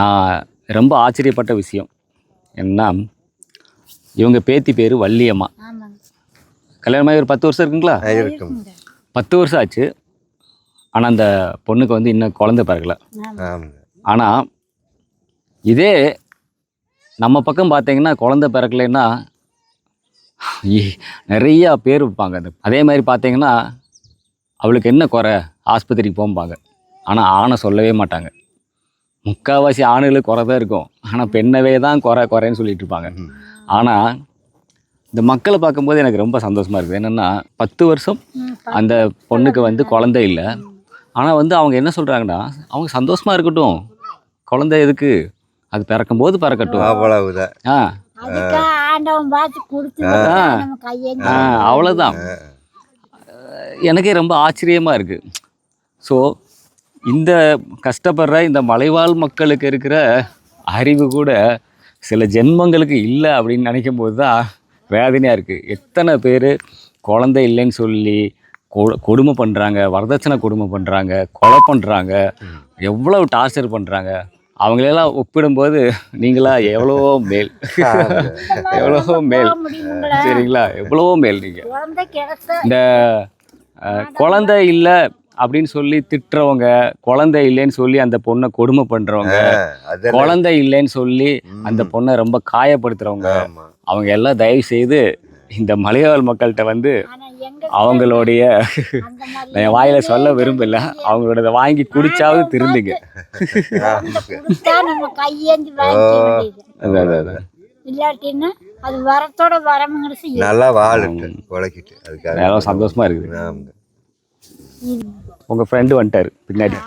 நான் ரொம்ப ஆச்சரியப்பட்ட விஷயம் என்னன்னா, இவங்க பேத்தி பேர் வள்ளியம்மா. ஆமாங்க. கல்யாணமாகி ஒரு 10 வருஷம் இருக்குங்களா? இருக்கும். 10 வருஷம் ஆச்சு. ஆனால் அந்த பொண்ணுக்கு வந்து இன்னும் குழந்தை பிறக்கல. ஆமாங்க. ஆனால் இதே நம்ம பக்கம் பார்த்தீங்கன்னா குழந்தை பிறக்கலைன்னா நிறையா பேர் வைப்பாங்க. அதே மாதிரி பார்த்தீங்கன்னா அவளுக்கு என்ன குறை, ஆஸ்பத்திரிக்கு போம்பாங்க. ஆனால் ஆணை சொல்லவே மாட்டாங்க. முக்கால்வாசி ஆணுகளுக்கு குறை தான் இருக்கும். ஆனால் பெண்ணவே தான் குறைன்னு சொல்லிட்டு இருப்பாங்க. ஆனால் இந்த மக்களை பார்க்கும்போது எனக்கு ரொம்ப சந்தோஷமாக இருக்குது. என்னென்னா 10 வருஷம் அந்த பொண்ணுக்கு வந்து குழந்தை இல்லை. ஆனால் வந்து அவங்க என்ன சொல்கிறாங்கன்னா, அவங்க சந்தோஷமாக இருக்கட்டும், குழந்தை எதுக்கு, அது பிறக்கும்போது பிறக்கட்டும், அவ்வளவுதான். அவ்வளோதான். எனக்கே ரொம்ப ஆச்சரியமாக இருக்குது. ஸோ இந்த கஷ்டப்படுற இந்த மலைவாழ் மக்களுக்கு இருக்கிற அறிவு கூட சில ஜென்மங்களுக்கு இல்லை அப்படின்னு நினைக்கும் போது தான் வேதனையாக இருக்குது. எத்தனை பேர் குழந்தை இல்லைன்னு சொல்லி கொடுமை பண்ணுறாங்க, வரதட்சணை கொடுமை பண்ணுறாங்க, கொலை பண்ணுறாங்க, எவ்வளோ டார்ச்சர் பண்ணுறாங்க. அவங்களெல்லாம் ஒப்பிடும்போது நீங்களா எவ்வளவோ மேல், எவ்வளவோ மேல், சரிங்களா? எவ்வளவோ மேல். நீங்கள் இந்த குழந்தை இல்லை அப்படின்னு சொல்லி திட்டுறவங்க, குழந்தை இல்லைன்னு சொல்லி அந்த பொண்ணை கொடுமை பண்ணுறவங்க, குழந்தை இல்லைன்னு சொல்லி அந்த பொண்ணை ரொம்ப காயப்படுத்துகிறவங்க, அவங்க எல்லாம் தயவு செய்து இந்த மலைவாழ் மக்கள்கிட்ட வந்து அவங்களுடைய நான் வாயில சொல்ல விரும்பல, அவங்களோட வாங்கி குடிச்சாவது திருந்துங்க. நல்லா வாழட்டு உழைக்கிட்டு அதுக்காக சந்தோஷமா இருக்குது. உங்க ஃப்ரெண்டு வந்துட்டாரு பின்னாடி.